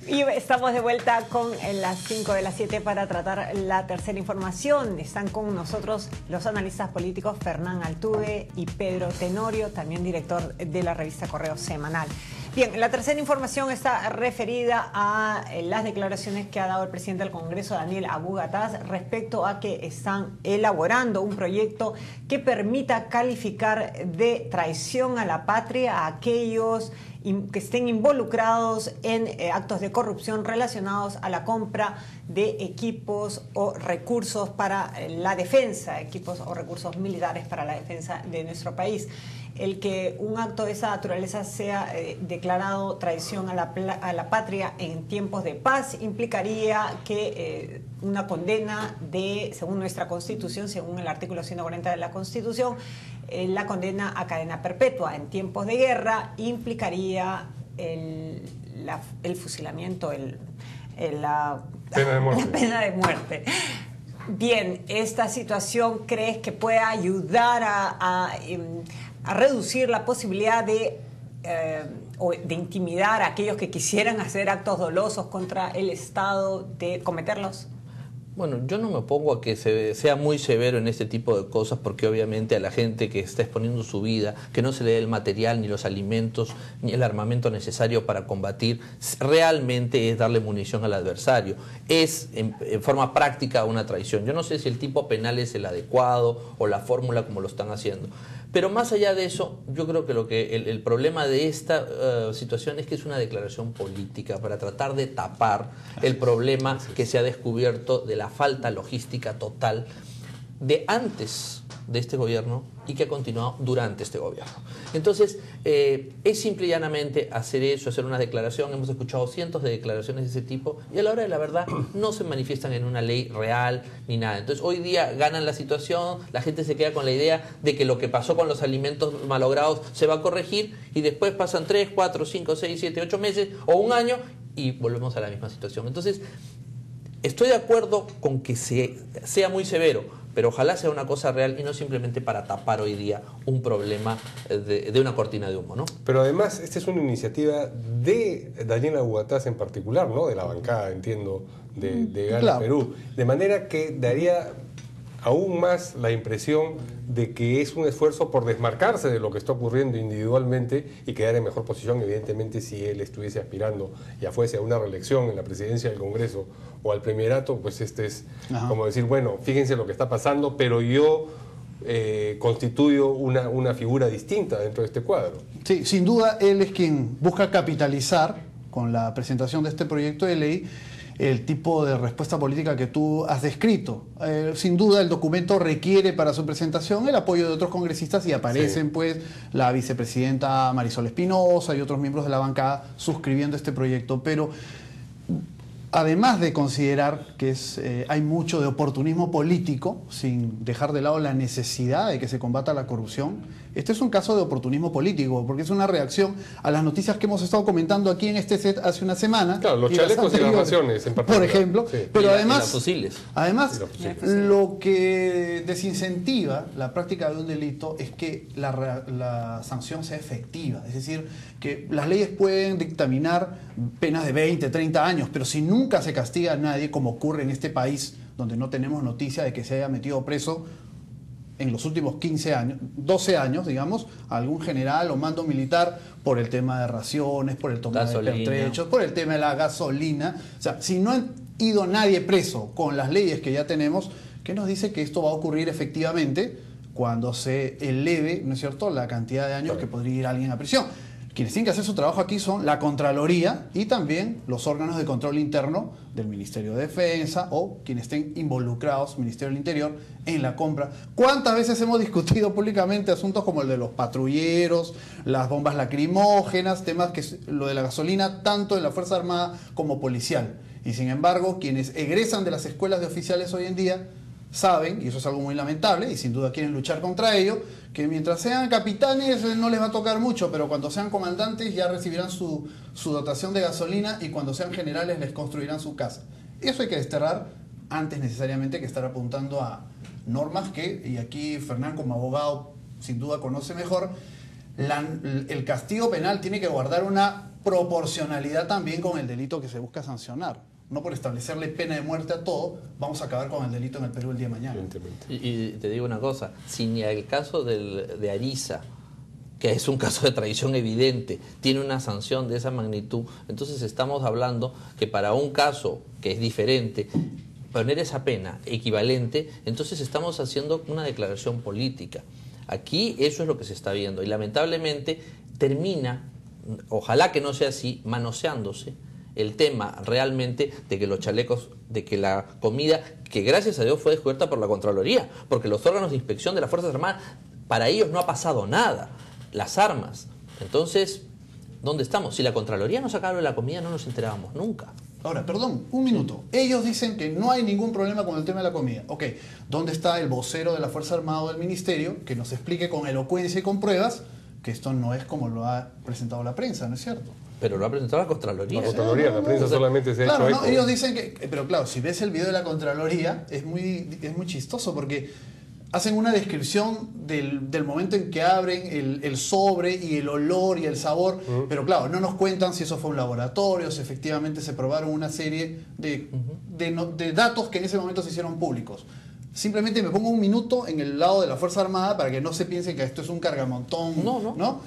Y estamos de vuelta con las 5 de las 7 para tratar la tercera información. Están con nosotros los analistas políticos Fernán Altuve y Pedro Tenorio, también director de la revista Correo Semanal. Bien, la tercera información está referida a las declaraciones que ha dado el presidente del Congreso, Daniel Abu Gataz, respecto a que están elaborando un proyecto que permita calificar de traición a la patria a aquellos que estén involucrados en actos de corrupción relacionados a la compra de equipos o recursos para la defensa, equipos o recursos militares para la defensa de nuestro país. El que un acto de esa naturaleza sea declarado traición a la patria en tiempos de paz implicaría que una condena según nuestra Constitución, según el artículo 140 de la Constitución, la condena a cadena perpetua. En tiempos de guerra implicaría el fusilamiento, la pena de muerte. Bien, ¿esta situación crees que puede ayudar a reducir la posibilidad de intimidar a aquellos que quisieran hacer actos dolosos contra el Estado, de cometerlos? Bueno, yo no me opongo a que sea muy severo en este tipo de cosas, porque obviamente a la gente que está exponiendo su vida, que no se le dé el material, ni los alimentos, ni el armamento necesario para combatir, realmente es darle munición al adversario. Es en forma práctica una traición. Yo no sé si el tipo penal es el adecuado o la fórmula como lo están haciendo. Pero más allá de eso, yo creo que el problema de esta situación es que es una declaración política para tratar de tapar el problema que se ha descubierto de la falta logística total de antes de este gobierno y que ha continuado durante este gobierno. Entonces, es simple y llanamente hacer eso, hacer una declaración. Hemos escuchado cientos de declaraciones de ese tipo y a la hora de la verdad no se manifiestan en una ley real ni nada. Entonces, hoy día ganan la situación, la gente se queda con la idea de que lo que pasó con los alimentos malogrados se va a corregir y después pasan 3, 4, 5, 6, 7, 8 meses o un año y volvemos a la misma situación. Entonces, estoy de acuerdo con que sea muy severo, pero ojalá sea una cosa real y no simplemente para tapar hoy día un problema de una cortina de humo, ¿no? Pero además, esta es una iniciativa de Daniel Abu Gataz en particular, ¿no? De la bancada, entiendo, de Gana claro. Perú. De manera que daría aún más la impresión de que es un esfuerzo por desmarcarse de lo que está ocurriendo individualmente y quedar en mejor posición. Evidentemente, si él estuviese aspirando, ya fuese a una reelección en la presidencia del Congreso o al premierato, pues este es como decir, bueno, fíjense lo que está pasando, pero yo constituyo una figura distinta dentro de este cuadro. Sí, sin duda él es quien busca capitalizar con la presentación de este proyecto de ley el tipo de respuesta política que tú has descrito. Sin duda el documento requiere para su presentación el apoyo de otros congresistas y aparecen pues la vicepresidenta Marisol Espinosa y otros miembros de la bancada suscribiendo este proyecto, pero además de considerar que hay mucho de oportunismo político, sin dejar de lado la necesidad de que se combata la corrupción, este es un caso de oportunismo político, porque es una reacción a las noticias que hemos estado comentando aquí en este set hace una semana. Claro, los chalecos y las raciones en particular. Por ejemplo, pero además, los fusiles. Además, lo que desincentiva la práctica de un delito es que la sanción sea efectiva. Es decir, que las leyes pueden dictaminar penas de 20, 30 años, pero si nunca se castiga a nadie, como ocurre en este país, donde no tenemos noticia de que se haya metido preso en los últimos 15 años, 12 años, digamos, algún general o mando militar por el tema de raciones, por el toma de pertrechos, por el tema de la gasolina. O sea, si no ha ido nadie preso con las leyes que ya tenemos, ¿qué nos dice que esto va a ocurrir efectivamente cuando se eleve, ¿no es cierto?, la cantidad de años que podría ir alguien a prisión? Quienes tienen que hacer su trabajo aquí son la Contraloría y también los órganos de control interno del Ministerio de Defensa o quienes estén involucrados, Ministerio del Interior, en la compra. ¿Cuántas veces hemos discutido públicamente asuntos como el de los patrulleros, las bombas lacrimógenas, temas que lo de la gasolina, tanto en la Fuerza Armada como policial? Y sin embargo, quienes egresan de las escuelas de oficiales hoy en día saben, y eso es algo muy lamentable, y sin duda quieren luchar contra ello, que mientras sean capitanes no les va a tocar mucho, pero cuando sean comandantes ya recibirán su dotación de gasolina y cuando sean generales les construirán su casa. Eso hay que desterrar antes necesariamente que estar apuntando a normas que, y aquí Fernán como abogado sin duda conoce mejor, el castigo penal tiene que guardar una proporcionalidad también con el delito que se busca sancionar. No por establecerle pena de muerte a todo, vamos a acabar con el delito en el Perú el día de mañana. Y te digo una cosa, si ni el caso de Ariza, que es un caso de traición evidente, tiene una sanción de esa magnitud, entonces estamos hablando que para un caso que es diferente, poner esa pena equivalente, entonces estamos haciendo una declaración política. Aquí eso es lo que se está viendo y lamentablemente termina, ojalá que no sea así, manoseándose el tema realmente de que los chalecos, de que la comida, que gracias a Dios fue descubierta por la Contraloría, porque los órganos de inspección de las Fuerzas Armadas, para ellos no ha pasado nada, las armas. Entonces, ¿dónde estamos? Si la Contraloría no sacaba la comida no nos enterábamos nunca. Ahora, perdón, un minuto. Ellos dicen que no hay ningún problema con el tema de la comida. Ok, ¿dónde está el vocero de la Fuerza Armada del Ministerio que nos explique con elocuencia y con pruebas que esto no es como lo ha presentado la prensa, ¿no es cierto? Pero lo ha presentado la Contraloría. La Contraloría, la prensa solamente se ha Claro, hecho no, eco. ellos dicen que... Pero claro, si ves el video de la Contraloría, es muy chistoso porque hacen una descripción del momento en que abren el sobre y el olor y el sabor, pero claro, no nos cuentan si eso fue un laboratorio, si efectivamente se probaron una serie de datos que en ese momento se hicieron públicos. Simplemente me pongo un minuto en el lado de la Fuerza Armada para que no se piense que esto es un cargamontón, ¿no?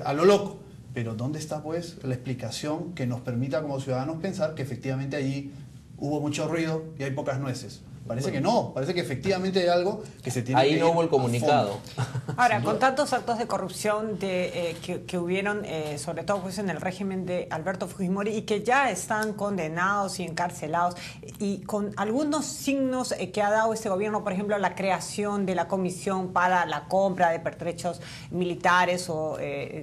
A lo loco. Pero ¿dónde está pues la explicación que nos permita como ciudadanos pensar que efectivamente allí hubo mucho ruido y hay pocas nueces? Parece que no, parece que efectivamente hay algo que se tiene que Ahí no hubo el comunicado. Ahora, con tantos actos de corrupción que hubieron, sobre todo pues, en el régimen de Alberto Fujimori, y que ya están condenados y encarcelados, y con algunos signos que ha dado este gobierno, por ejemplo, la creación de la comisión para la compra de pertrechos militares o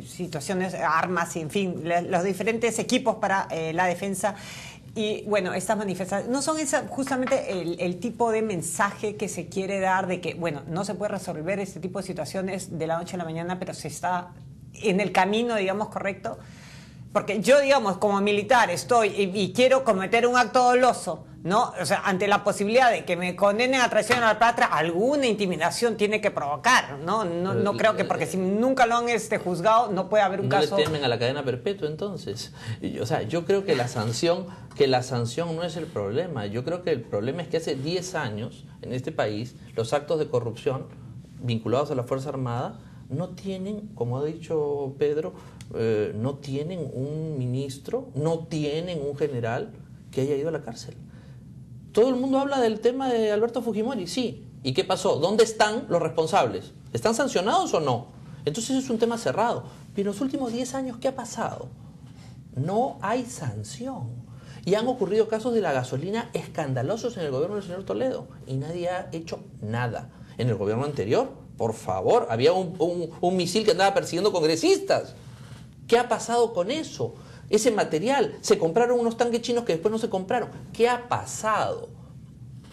situaciones, armas, y en fin, los diferentes equipos para la defensa. Y bueno, estas manifestaciones no son justamente el tipo de mensaje que se quiere dar de que, bueno, no se puede resolver este tipo de situaciones de la noche a la mañana, pero se está en el camino, digamos, correcto. Porque yo, digamos, como militar estoy y quiero cometer un acto doloso, ¿no? O sea, ante la posibilidad de que me condenen a traición a la patria, alguna intimidación tiene que provocar, ¿no? No creo que porque si nunca lo han juzgado, no puede haber un caso. ¿No le temen a la cadena perpetua entonces? O sea, yo creo que la sanción no es el problema. Yo creo que el problema es que hace 10 años en este país los actos de corrupción vinculados a la Fuerza Armada no tienen, como ha dicho Pedro, no tienen un ministro, no tienen un general que haya ido a la cárcel. Todo el mundo habla del tema de Alberto Fujimori, sí. ¿Y qué pasó? ¿Dónde están los responsables? ¿Están sancionados o no? Entonces es un tema cerrado. Pero en los últimos 10 años, ¿qué ha pasado? No hay sanción. Y han ocurrido casos de la gasolina escandalosos en el gobierno del señor Toledo. Y nadie ha hecho nada. En el gobierno anterior, por favor, había un misil que andaba persiguiendo congresistas. ¿Qué ha pasado con eso? Ese material, se compraron unos tanques chinos que después no se compraron. ¿Qué ha pasado?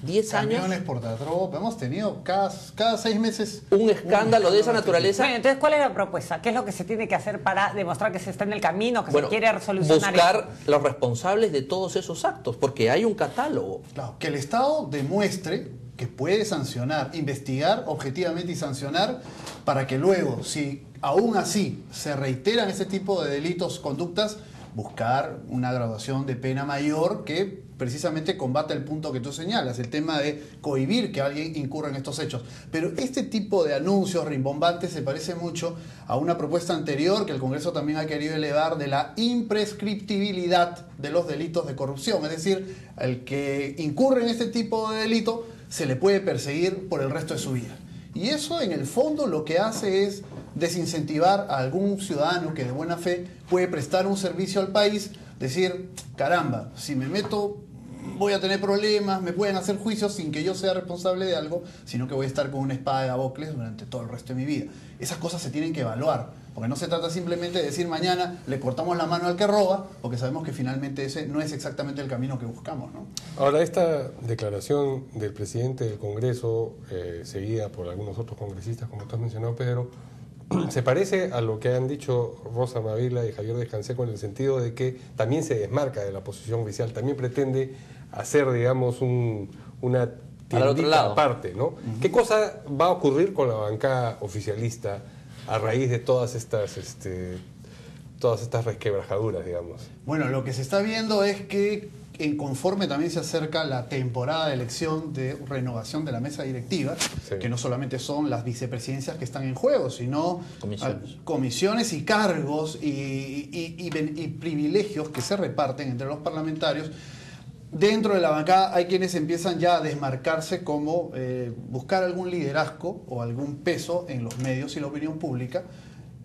10 años. Camiones portatropa, hemos tenido cada 6 meses un escándalo de esa naturaleza. Bueno, entonces, ¿cuál es la propuesta? ¿Qué es lo que se tiene que hacer para demostrar que se está en el camino, que se quiere solucionar? Buscar los responsables de todos esos actos, porque hay un catálogo. Claro, que el Estado demuestre que puede sancionar, investigar objetivamente y sancionar, para que luego, si aún así se reiteran ese tipo de delitos, conductas, buscar una graduación de pena mayor que precisamente combata el punto que tú señalas, el tema de cohibir que alguien incurra en estos hechos. Pero este tipo de anuncios rimbombantes se parece mucho a una propuesta anterior que el Congreso también ha querido elevar de la imprescriptibilidad de los delitos de corrupción. Es decir, el que incurre en este tipo de delito se le puede perseguir por el resto de su vida. Y eso en el fondo lo que hace es desincentivar a algún ciudadano que de buena fe puede prestar un servicio al país, decir, caramba, si me meto voy a tener problemas, me pueden hacer juicios sin que yo sea responsable de algo, sino que voy a estar con una espada de Damocles durante todo el resto de mi vida. Esas cosas se tienen que evaluar, porque no se trata simplemente de decir mañana le cortamos la mano al que roba, porque sabemos que finalmente ese no es exactamente el camino que buscamos, ¿no? Ahora, esta declaración del presidente del Congreso, seguida por algunos otros congresistas, como tú has mencionado, Pedro, se parece a lo que han dicho Rosa Mavila y Javier Descanseco en el sentido de que también se desmarca de la posición oficial, también pretende hacer, digamos, una tiendita aparte, ¿no? ¿Qué cosa va a ocurrir con la bancada oficialista a raíz de todas estas todas estas resquebrajaduras, digamos. Bueno, lo que se está viendo es que conforme también se acerca la temporada de elección de renovación de la mesa directiva, sí, que no solamente son las vicepresidencias que están en juego, sino comisiones y cargos y privilegios que se reparten entre los parlamentarios. Dentro de la bancada hay quienes empiezan ya a desmarcarse como buscar algún liderazgo o algún peso en los medios y la opinión pública.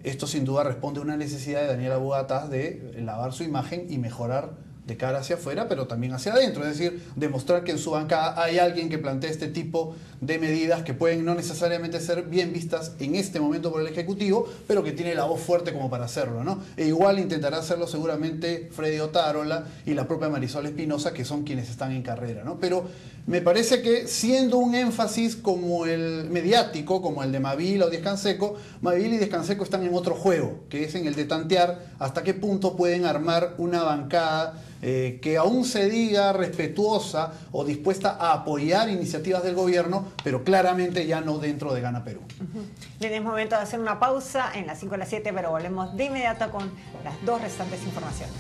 Esto sin duda responde a una necesidad de Daniela Bugatas de lavar su imagen y mejorar de cara hacia afuera, pero también hacia adentro. Es decir, demostrar que en su bancada hay alguien que plantea este tipo de medidas que pueden no necesariamente ser bien vistas en este momento por el Ejecutivo, pero que tiene la voz fuerte como para hacerlo, ¿no? E igual intentará hacerlo seguramente Freddy Otárola y la propia Marisol Espinosa, que son quienes están en carrera, ¿no? Pero me parece que siendo un énfasis como el mediático, como el de Mavil o Díaz Canseco, Mavil y Díaz Canseco están en otro juego, que es en el de tantear hasta qué punto pueden armar una bancada que aún se diga respetuosa o dispuesta a apoyar iniciativas del gobierno, pero claramente ya no dentro de Gana Perú. Bien, es momento de hacer una pausa en las 5 a las 7, pero volvemos de inmediato con las dos restantes informaciones.